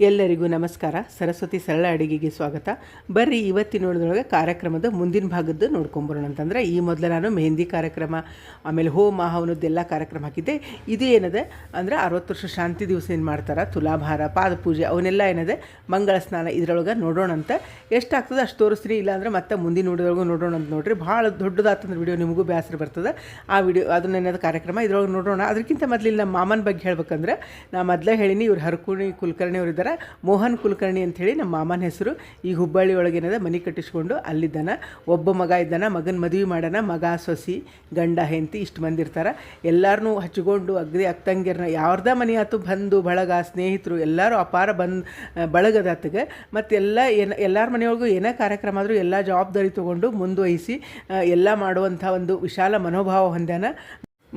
ಎಲ್ಲರಿಗೂ ನಮಸ್ಕಾರ. ಸರಸ್ವತಿ ಸರಳ ಅಡುಗೆಗೆ ಸ್ವಾಗತ. ಬರ್ರಿ ಇವತ್ತಿನೊಳಗೆ ಕಾರ್ಯಕ್ರಮದ ಮುಂದಿನ ಭಾಗದ್ದು ನೋಡ್ಕೊಂಬರೋಣ. ಅಂತಂದ್ರೆ ಈ ಮೊದಲು ನಾನು ಮೆಹಂದಿ ಕಾರ್ಯಕ್ರಮ, ಆಮೇಲೆ ಹೋಮ ಹವನದ್ದೆಲ್ಲ ಕಾರ್ಯಕ್ರಮ ಹಾಕಿದ್ದೆ. ಇದು ಏನದೆ ಅಂದರೆ 60 ವರ್ಷ ಶಾಂತಿ ದಿವಸ ಏನು ಮಾಡ್ತಾರೆ, ತುಲಾಭಾರ, ಪಾದಪೂಜೆ ಅವನ್ನೆಲ್ಲ ಏನದೆ, ಮಂಗಳ ಸ್ನಾನ ಇದರೊಳಗೆ ನೋಡೋಣ ಅಂತ. ಎಷ್ಟಾಗ್ತದೆ ಅಷ್ಟು ತೋರಿಸ್ತೀನಿ, ಇಲ್ಲಾಂದ್ರೆ ಮತ್ತೆ ಮುಂದಿನ ವಿಡಿಯೋದೊಳಗೆ ನೋಡೋಣ ಅಂತ ನೋಡ್ರಿ. ಭಾಳ ದೊಡ್ಡದಾತಂದ್ರೆ ವಿಡಿಯೋ ನಿಮಗೂ ಬೇಸರ ಬರ್ತದೆ. ಆ ವಿಡಿಯೋ ಅದನ್ನೇನದ ಕಾರ್ಯಕ್ರಮ ಇದ್ರೊಳಗೆ ನೋಡೋಣ. ಅದಕ್ಕಿಂತ ಮೊದಲು ನಮ್ಮ ಮಾಮನ ಬಗ್ಗೆ ಹೇಳ್ಬೇಕಂದ್ರೆ, ನಾ ಮೊದಲೇ ಹೇಳಿನಿ, ಇವ್ರು ಹರಕುಣಿ ಕುಲಕರ್ಣಿ ಅವರು ಇದ್ದಾರೆ. ಮೋಹನ್ ಕುಲಕರ್ಣಿ ಅಂಥೇಳಿ ನಮ್ಮ ಮಾಮನ ಹೆಸರು. ಈಗ ಹುಬ್ಬಳ್ಳಿ ಒಳಗೇನದ ಮನೆ ಕಟ್ಟಿಸ್ಕೊಂಡು ಅಲ್ಲಿದ್ದಾನ. ಒಬ್ಬ ಮಗ ಇದ್ದಾನ, ಮಗನ ಮದುವೆ ಮಾಡೋಣ. ಮಗ, ಸೊಸಿ, ಗಂಡ, ಹೆಂಡತಿ ಇಷ್ಟು ಮಂದಿ ಇರ್ತಾರೆ. ಎಲ್ಲರನ್ನೂ ಹಚ್ಚಿಕೊಂಡು ಅಗ್ದಿ ಅಕ್ಕಂಗಿರನ್ನ ಯಾರ್ದ ಮನೆ ಆಯ್ತು, ಬಂಧು ಬಳಗ, ಸ್ನೇಹಿತರು ಎಲ್ಲರೂ ಅಪಾರ ಬಳಗದಾತಗೆ. ಮತ್ತು ಎಲ್ಲರ ಮನೆಯೊಳಗೂ ಏನೇ ಕಾರ್ಯಕ್ರಮ ಆದರೂ ಎಲ್ಲ ಜವಾಬ್ದಾರಿ ತೊಗೊಂಡು ಮುಂದುವಹಿಸಿ ಎಲ್ಲ ಮಾಡುವಂಥ ಒಂದು ವಿಶಾಲ ಮನೋಭಾವ ಹೊಂದ್ಯಾನ.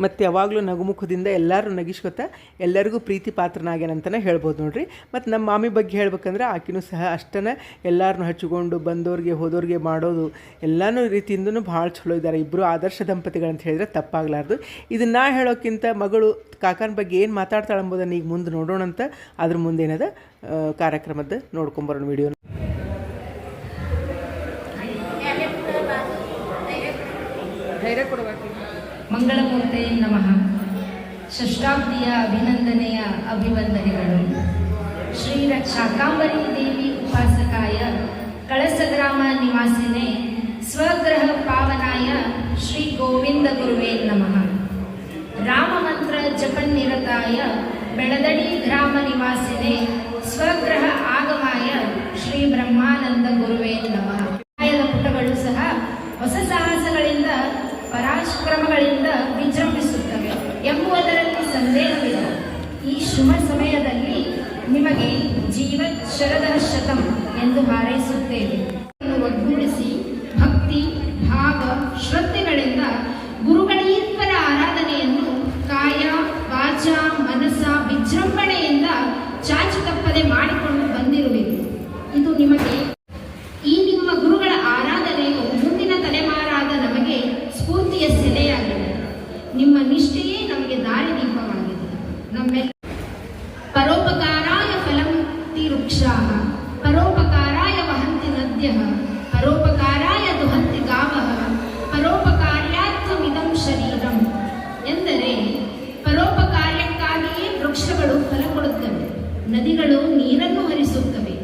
ಮತ್ತು ಯಾವಾಗಲೂ ನಗುಮುಖದಿಂದ ಎಲ್ಲರೂ ನಗಿಸ್ಕೊತ ಎಲ್ಲರಿಗೂ ಪ್ರೀತಿ ಪಾತ್ರನಾಗ್ಯಾನಂತಲೇ ಹೇಳ್ಬೋದು ನೋಡ್ರಿ. ಮತ್ತು ನಮ್ಮ ಮಾಮಿ ಬಗ್ಗೆ ಹೇಳ್ಬೇಕಂದ್ರೆ, ಆಕಿನೂ ಸಹ ಅಷ್ಟೇ ಎಲ್ಲರನ್ನೂ ಹಚ್ಚಿಕೊಂಡು ಬಂದವ್ರಿಗೆ ಹೋದವ್ರಿಗೆ ಮಾಡೋದು ಎಲ್ಲನೂ ರೀತಿಯಿಂದನೂ ಭಾಳ ಚಲೋ ಇದ್ದಾರೆ. ಇಬ್ಬರು ಆದರ್ಶ ದಂಪತಿಗಳಂತ ಹೇಳಿದ್ರೆ ತಪ್ಪಾಗಲಾರ್ದು. ಇದನ್ನು ಹೇಳೋಕ್ಕಿಂತ ಮಗಳು ಕಾಕನ ಬಗ್ಗೆ ಏನು ಮಾತಾಡ್ತಾಳೆ ಎಂಬುದನ್ನು ಈಗ ಮುಂದೆ ನೋಡೋಣಂತ. ಅದ್ರ ಮುಂದೇನದ ಕಾರ್ಯಕ್ರಮದ ನೋಡ್ಕೊಂಬರೋಣ ವಿಡಿಯೋನ. ಧೈರ್ಯ ಕೊಡಬೇಕು. ಮಂಗಳಮೂರ್ತೆ ನಮಃ. ಷಷ್ಠಾಬ್ದಿಯ ಅಭಿನಂದನೆಯ ಅಭಿವಂದನೆಗಳು. ಶ್ರೀ ಶಾಕಾಂಬರಿ ದೇವಿ ಉಪಾಸಕಾಯ ಕಳಸಗ್ರಾಮ ನಿವಾಸಿನೇ ಸ್ವಗ್ರಹ ಪಾವನಾಯ ಶ್ರೀ ಗೋವಿಂದ ಗುರುವೇ ನಮಃ. ರಾಮ ಮಂತ್ರ ಜಪನ್ನಿರತಾಯ ಬೆಳದಡಿ ಗ್ರಾಮ ನಿವಾಸಿನೇ ಸ್ವಗ್ರಹ ಆಗಮಾಯ ಶ್ರೀ ಬ್ರಹ್ಮಾನಂದ ಗುರುವೇ ನಮಃ. ಪುಟಗಳು ಸಹ ಹೊಸ ಸಾಹಸಗಳಿಂದ ಪರಾಕ್ರಮಗಳಿಂದ ವಿಜೃಂಭಿಸುತ್ತವೆ ಎಂಬುದರಲ್ಲಿ ಸಂದೇಹವಿಲ್ಲ. ಈ ಶುಭ ಸಮಯದಲ್ಲಿ ನಿಮಗೆ ಜೀವತ್ ಶರದಃ ಶತಂ ಎಂದು ಹಾರೈಸುತ್ತೇವೆ. ಒಗ್ಗೂಡಿಸಿ ಭಕ್ತಿ, ಭಾವ, ಶ್ರದ್ಧೆಗಳಿಂದ ಗುರುಗಳೀಶ್ವರ ಆರಾಧನೆಯನ್ನು ಕಾಯ, ವಾಚ, ಮನಸ್ಸ ವಿಜೃಂಭಣೆಯಿಂದ ಚಾಚು ತಪ್ಪದೆ ಮಾಡಿಕೊಂಡು ಬಂದಿರುವಿರಿ. ಇದು ನಿಮಗೆ ಈ ನಿಮ್ಮ ಗುರುಗಳ ಆರಾಧನೆಯು ಮುಂದಿನ ತಲೆಮಾರಾದ ನಮಗೆ ಸ್ಫೂರ್ತಿಯ ಸೆಲೆಯಾಗಿದೆ. ನಿಮ್ಮ ನಿಷ್ಠೆಯೇ ನಮಗೆ ದಾರಿದೀಪವಾಗಿದೆ. ನಮ್ಮೆಲ್ಲ ಪರೋಪಕಾರಾಯ ಫಲಂತಿ ವೃಕ್ಷಾಃ, ಪರೋಪಕಾರಾಯ ವಹಂತಿ ನದ್ಯಃ, ಪರೋಪಕಾರಾಯ ದುಹಂತಿ ಗಾವಃ, ಪರೋಪಕಾರ್ಯಾರ್ಥಮಿದಂ ಶರೀರಂ. ಎಂದರೆ ಪರೋಪಕಾರ್ಯಕ್ಕಾಗಿಯೇ ವೃಕ್ಷಗಳು ಫಲ ಕೊಡುತ್ತವೆ, ನದಿಗಳು ನೀರನ್ನು ಹರಿಸುತ್ತವೆ,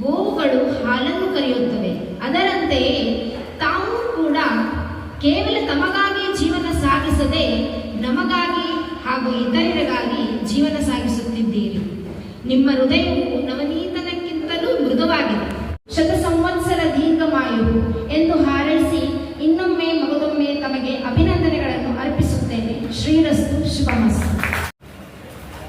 ಗೋವುಗಳು ಹಾಲನ್ನು ಕರೆಯುತ್ತವೆ. ಅದರಂತೆಯೇ ತಾವು ಕೂಡ ಕೇವಲ ತಮಗಾಗಿ ಜೀವನ ಸಾಗಿಸದೆ ನಮಗಾಗಿ ಹಾಗೂ ಇತರರಿಗಾಗಿ ಜೀವನ ಸಾಗಿಸುತ್ತಿದ್ದೀರಿ. ನಿಮ್ಮ ಹೃದಯವು ನವನೀತನಕ್ಕಿಂತಲೂ ಮೃದುವಾಗಿದೆ. ಶತ ಸಂವತ್ಸರ ದೀರ್ಘಮಾಯು ಎಂದು ಹಾರೈಸಿ ಇನ್ನೊಮ್ಮೆ ಮಗದೊಮ್ಮೆ ತಮಗೆ ಅಭಿನಂದನೆಗಳನ್ನು ಅರ್ಪಿಸುತ್ತೇನೆ. ಶ್ರೀರಸ್ತು, ಶುಭಮಸ್ತು.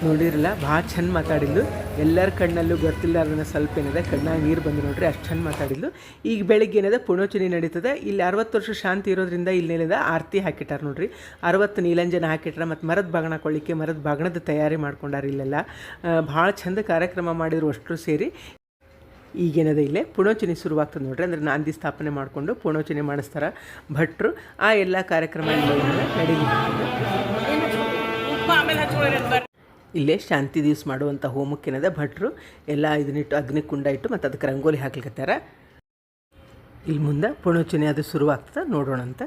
ನೋಡಿರಲ್ಲ, ಭಾಳ ಚಂದ ಮಾತಾಡಿದ್ಲು. ಎಲ್ಲರ ಕಣ್ಣಲ್ಲೂ ಗೊತ್ತಿಲ್ಲ ಸ್ವಲ್ಪ ಏನಿದೆ, ಕಣ್ಣಾಗ ನೀರು ಬಂದು ನೋಡ್ರಿ, ಅಷ್ಟು ಚಂದ ಮಾತಾಡಿದ್ಲು. ಈಗ ಬೆಳಿಗ್ಗೆ ಏನಿದೆ ಪುಣೋಚನೆ ನಡೀತದೆ. ಇಲ್ಲಿ 60 ವರ್ಷ ಶಾಂತಿ ಇರೋದ್ರಿಂದ ಇಲ್ಲೇನಿದೆ ಆರತಿ ಹಾಕಿಟ್ಟಾರೆ ನೋಡ್ರಿ. 60 ನೀಲಂಜನ ಹಾಕಿಟ್ರೆ. ಮತ್ತು ಮರದ ಬಾಗಣ ಕೊಳ್ಳಿಕ್ಕೆ ಮರದ ಬಾಗಣದ ತಯಾರಿ ಮಾಡ್ಕೊಂಡಾರ. ಇಲ್ಲೆಲ್ಲ ಭಾಳ ಚಂದ ಕಾರ್ಯಕ್ರಮ ಮಾಡಿದ್ರು ಅಷ್ಟರು ಸೇರಿ. ಈಗೇನದ ಇಲ್ಲೇ ಪುಣೋಚನೆ ಶುರುವಾಗ್ತದೆ ನೋಡ್ರಿ. ಅಂದರೆ ನಾಂದಿ ಸ್ಥಾಪನೆ ಮಾಡಿಕೊಂಡು ಪುಣೋಚನೆ ಮಾಡಿಸ್ತಾರೆ ಭಟ್ರು. ಆ ಎಲ್ಲ ಕಾರ್ಯಕ್ರಮ ನಡೀಲಿ. ಇಲ್ಲೇ ಶಾಂತಿ ದಿವಸ ಮಾಡುವಂಥ ಹೋಮಕ್ಕೇನದ ಭಟ್ರು ಎಲ್ಲ ಇದನ್ನಿಟ್ಟು ಅಗ್ನಿ ಕುಂಡ ಇಟ್ಟು ಮತ್ತು ಅದಕ್ಕೆ ರಂಗೋಲಿ ಹಾಕ್ಲಿಕ್ಕತ್ತಾರ. ಇಲ್ಲಿ ಮುಂದೆ ಪುಣೋಚನೆ ಅದು ಶುರುವಾಗ್ತದೆ, ನೋಡೋಣಂತ.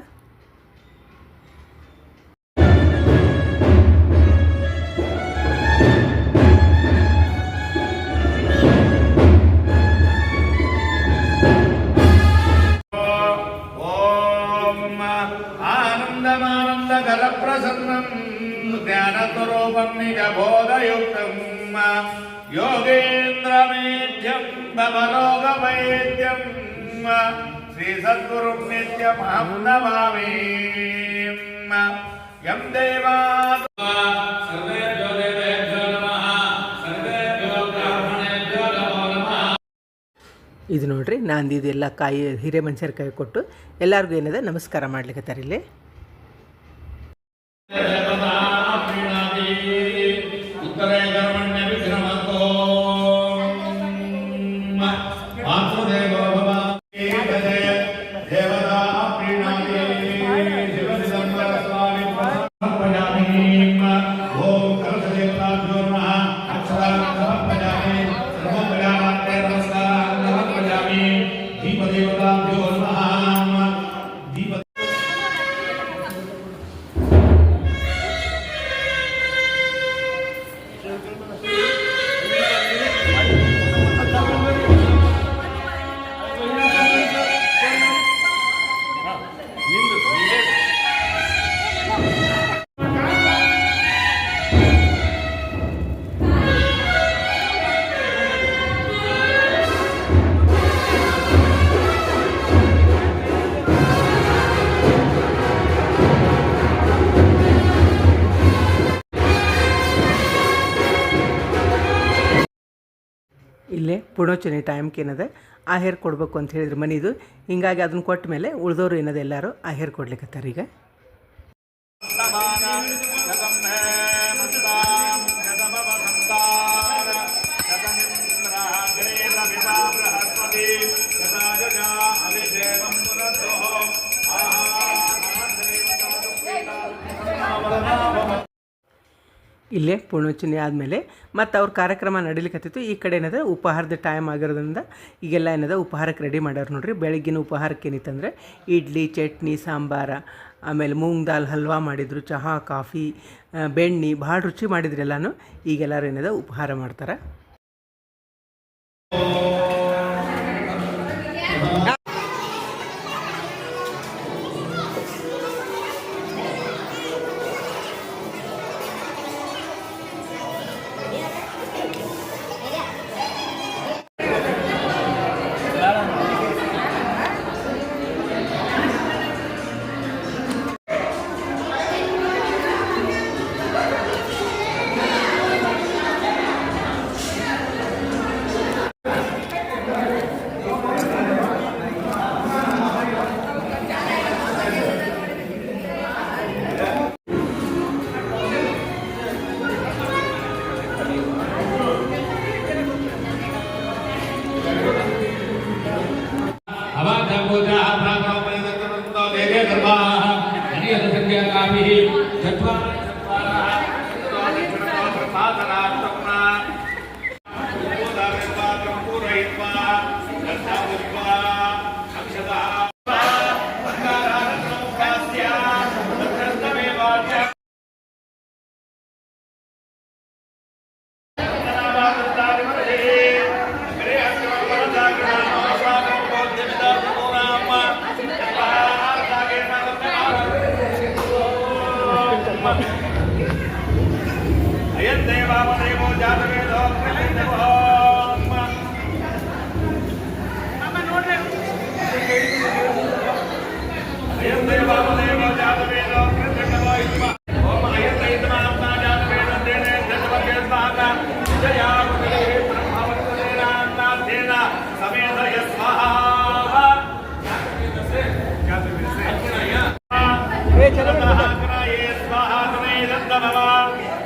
ಜ್ಞಾನಸ್ವರೂಪಂ ನಿಜಬೋಧಯುಕ್ತಂ ಯೋಗೇಂದ್ರಮೇಧ್ಯಂ ಭವರೋಗವೈದ್ಯಂ ಶ್ರೀ ಸದ್ಗುರುಂ ನಿತ್ಯಮಹಂ ನಮಾಮಿ. ಯಂ ದೇವಾ ಇದು ನೋಡ್ರಿ, ನಾಂದಿದೆಲ್ಲ ಕಾಯಿ ಹಿರೇಮನುಷ್ಯರ್ಕಾಯಿ ಕೊಟ್ಟು ಎಲ್ಲರಿಗೂ ಏನದ ನಮಸ್ಕಾರ ಮಾಡ್ಲಿಕ್ಕತ್ತಾರೆ. ಇಲ್ಲಿ ಓಂ ಕಲಶ ದೇವತಾ ಇಲ್ಲೇ ಪುಣೋಚನೆ ಟೈಮ್ಗೆ ಏನದೆ ಆಹೇರ್ ಕೊಡಬೇಕು ಅಂತ ಹೇಳಿದ್ರು ಮನಿದು. ಹಿಂಗಾಗಿ ಅದನ್ನು ಕೊಟ್ಟ ಮೇಲೆ ಉಳಿದವರು ಏನದೆ ಎಲ್ಲರೂ ಆಹೇರ್ ಕೊಡ್ಲಿಕ್ಕತ್ತಾರೆ ಈಗ. ಇಲ್ಲೇ ಪುಣೋಚನೆ ಆದಮೇಲೆ ಮತ್ತು ಅವ್ರ ಕಾರ್ಯಕ್ರಮ ನಡೀಲಿಕ್ಕತ್ತಿತ್ತು. ಈ ಕಡೆ ಏನದ ಉಪಹಾರದ ಟೈಮ್ ಆಗಿರೋದ್ರಿಂದ ಈಗೆಲ್ಲ ಏನದ ಉಪಹಾರಕ್ಕೆ ರೆಡಿ ಮಾಡ್ಯಾರ ನೋಡ್ರಿ. ಬೆಳಗ್ಗಿನ ಉಪಹಾರಕ್ಕೆ ಏನಿತ್ತಂದರೆ ಇಡ್ಲಿ, ಚಟ್ನಿ, ಸಾಂಬಾರ, ಆಮೇಲೆ ಮೂಂಗ್ ದಾಲ್ ಹಲ್ವಾ ಮಾಡಿದರು, ಚಹಾ, ಕಾಫಿ, ಬೆಣ್ಣೆ ಭಾಳ ರುಚಿ ಮಾಡಿದ್ರು ಎಲ್ಲನೂ. ಈಗೆಲ್ಲರೂ ಏನದ ಉಪಹಾರ ಮಾಡ್ತಾರೆ.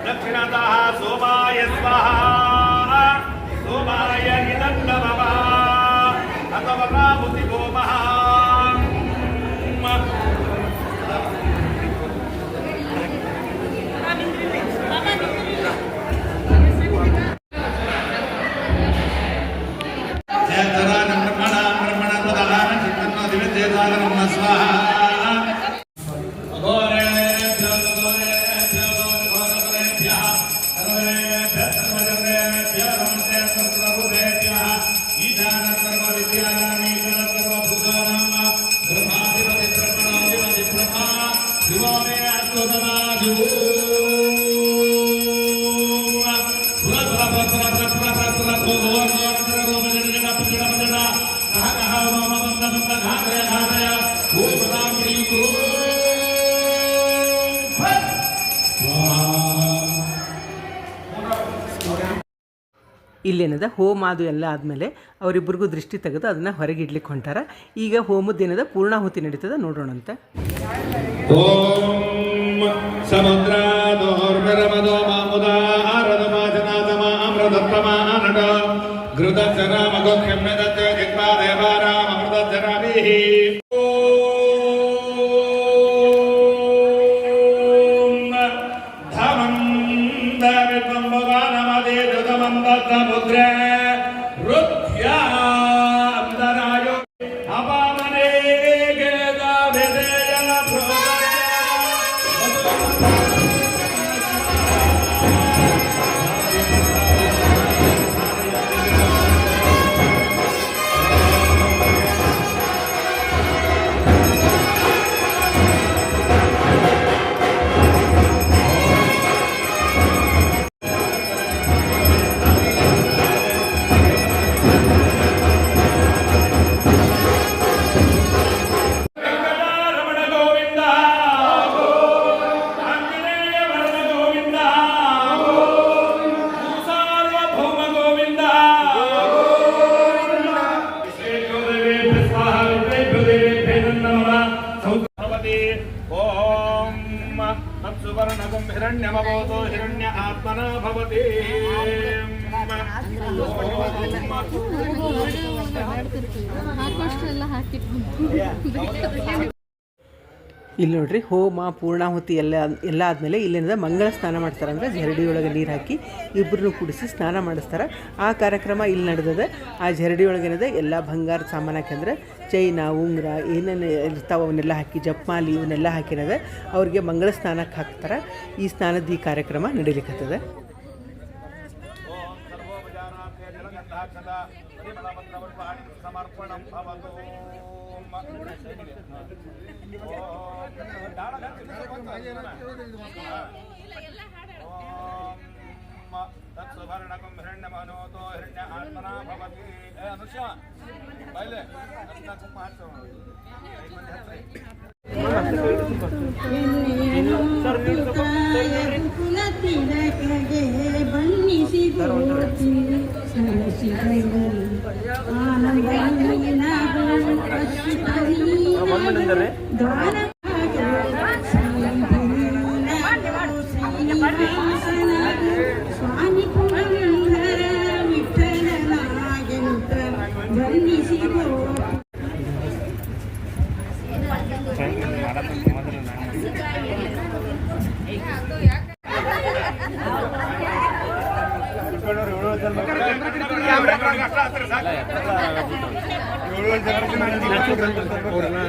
दक्षिणतः सोमाय स्वाहा सोमाय निदण्डमः अथवा बुद्धिगोमः ಇಲ್ಲೇನದ ಹೋಮ ಅದು ಎಲ್ಲ ಆದಮೇಲೆ ಅವರಿಬ್ಬರಿಗೂ ದೃಷ್ಟಿ ತೆಗೆದು ಅದನ್ನು ಹೊರಗೆ ಇಡ್ಲಿಕ್ಕೆ ಹೊಂಟಾರ. ಈಗ ಹೋಮದ್ದೇನದ ಪೂರ್ಣಾಹುತಿ ನಡೀತದ ನೋಡೋಣಂತೆ. ಓಂ ಸಮುದ್ರ ದೋರ್ಗರಮದೋ ಮಾಮುದಾರದ ಮಾಜನಾದಮ ಅಮೃತತ್ತಮಾನಡ ಘೃತಜನ ಮಗೋಖ್ಯಮ್ಯದತ್ತೆ ದಿಕ್ವಾ ದೇವಾರಾಮ ಅಮೃತಜನಾಭಿಃ ಧಮಂ ದವಿತ್ವಂ ಭವಾನಮದೇ ಧೃತಮಂ ಬದ್ಧಮುದ್ರೇ ಹಿರಣ್ಯಮಭವತೋ ಹಿರಣ್ಯ ಆತ್ಮನ ಭವತಿ. ಇಲ್ಲಿ ನೋಡ್ರಿ ಹೋಮ ಪೂರ್ಣಾಹುತಿ ಎಲ್ಲ ಆದಮೇಲೆ ಇಲ್ಲೇನದ ಮಂಗಳ ಸ್ನಾನ ಮಾಡ್ತಾರೆ. ಅಂದರೆ ಜರಡಿ ಒಳಗೆ ನೀರು ಹಾಕಿ ಇಬ್ಬರನ್ನು ಕೂಡಿಸಿ ಸ್ನಾನ ಮಾಡಿಸ್ತಾರೆ. ಆ ಕಾರ್ಯಕ್ರಮ ಇಲ್ಲಿ ನಡೆದದ. ಆ ಜರಡಿ ಒಳಗೇನದ ಎಲ್ಲ ಬಂಗಾರದ ಸಾಮಾನು ಹಾಕಂದ್ರೆ ಚೈನ ಉಂಗುರ ಏನೇನು ಇರ್ತಾವೆ ಅವನ್ನೆಲ್ಲ ಹಾಕಿ ಜಪ್ಮಾಲಿ ಇವನ್ನೆಲ್ಲ ಹಾಕಿರೋದ ಅವ್ರಿಗೆ ಮಂಗಳ ಸ್ನಾನಕ್ಕೆ ಹಾಕ್ತಾರೆ. ಈ ಸ್ನಾನದ ಈ ಕಾರ್ಯಕ್ರಮ ನಡೀಲಿಕ್ಕತ್ತದ.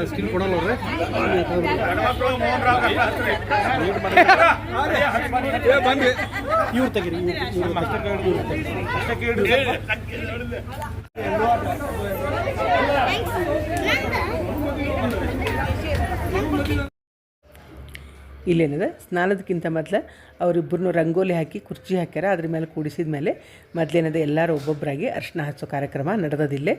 ಸ್ಕಿಲ್ ಕೊಡಲ್ಲ ಇವ್ರು ತೆಗೀರಿ ಇಲ್ಲೇನಿದೆ ಸ್ನಾನದಕ್ಕಿಂತ ಮೊದಲು ಅವರಿಬ್ಬರನ್ನು ರಂಗೋಲಿ ಹಾಕಿ ಕುರ್ಚಿ ಹಾಕ್ಯಾರ. ಅದ್ರ ಮೇಲೆ ಕೂಡಿಸಿದ ಮೇಲೆ ಮೊದಲೇನದೆ ಎಲ್ಲರೂ ಒಬ್ಬೊಬ್ಬರಾಗಿ ಅರ್ಶಿನ ಹಚ್ಚೋ ಕಾರ್ಯಕ್ರಮ ನಡೆದದಿಲ್ಲೇ.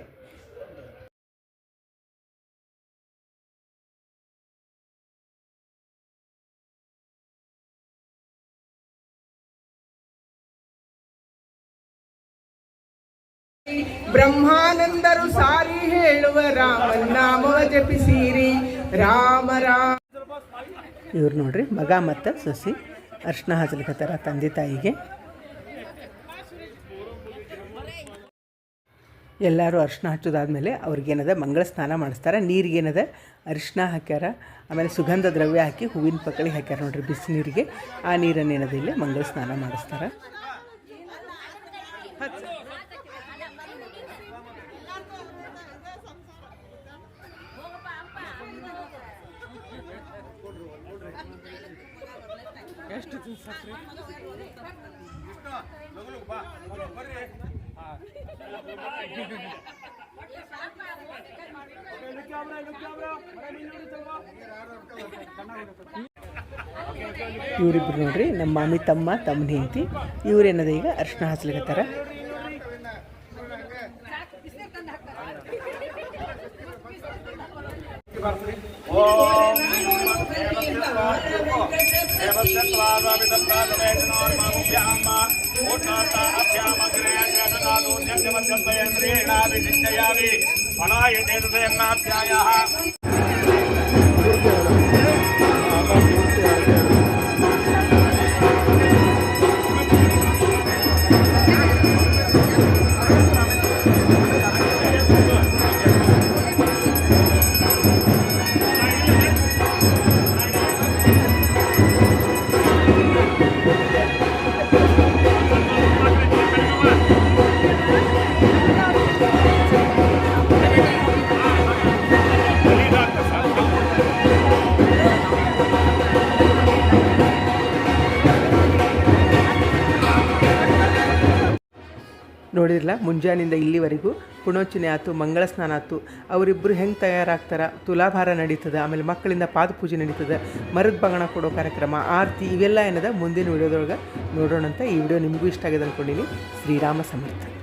ಬ್ರಹ್ಮಾನಂದರು ಸಾರಿ ಹೇಳುವ ರಾಮನಾಮವ ಜಪಿಸಿರಿ ರಾಮ ರಾಮ. ಇವ್ರು ನೋಡ್ರಿ ಮಗ ಮತ್ತು ಸೊಸಿ ಅರ್ಶಿನ ಹಚ್ಚಲಿಕತ್ತಾರ ತಂದೆ ತಾಯಿಗೆ. ಎಲ್ಲರೂ ಅರ್ಶಿನ ಹಚ್ಚೋದಾದ್ಮೇಲೆ ಅವ್ರಿಗೇನದ ಮಂಗಳ ಸ್ನಾನ ಮಾಡಿಸ್ತಾರೆ. ನೀರಿಗೇನದ ಅರಿಶಿನ ಹಾಕ್ಯಾರ, ಆಮೇಲೆ ಸುಗಂಧ ದ್ರವ್ಯ ಹಾಕಿ ಹೂವಿನ ಪಕ್ಕಳಿ ಹಾಕ್ಯಾರ ನೋಡ್ರಿ ಬಿಸಿ ನೀರಿಗೆ. ಆ ನೀರನ್ನೇನದ ಇಲ್ಲಿ ಮಂಗಳ ಸ್ನಾನ ಮಾಡಿಸ್ತಾರೆ. ಇವರಿಬ್ರು ನೋಡ್ರಿ ನಮ್ಮ ಮಾಮಿ ತಮ್ಮನ ಹೆಂಡತಿ. ಇವ್ರೇನದ ಈಗ ಅರ್ಶಿನ ಹಚ್ಚಲಿಕತ್ತಾರ. ನೋಡಿರಲ್ಲ, ಮುಂಜಾನಿಂದ ಇಲ್ಲಿವರೆಗೂ ಪುಣೋಚನೆ ಆಯ್ತು, ಮಂಗಳ ಸ್ನಾನ ಆಯ್ತು. ಅವರಿಬ್ಬರು ಹೆಂಗೆ ತಯಾರಾಗ್ತಾರೆ, ತುಲಾಭಾರ ನಡೀತದೆ, ಆಮೇಲೆ ಮಕ್ಕಳಿಂದ ಪಾದಪೂಜೆ ನಡೀತದೆ, ಮರದ ಬಂಗಣ ಕೊಡೋ ಕಾರ್ಯಕ್ರಮ, ಆರತಿ, ಇವೆಲ್ಲ ಏನದ ಮುಂದಿನ ವಿಡಿಯೋದೊಳಗೆ ನೋಡೋಣಂತ. ಈ ವಿಡಿಯೋ ನಿಮಗೂ ಇಷ್ಟ ಆಗಿದೆ ಅಂದ್ಕೊಂಡಿನಿ. ಶ್ರೀರಾಮ ಸಮರ್ಥ.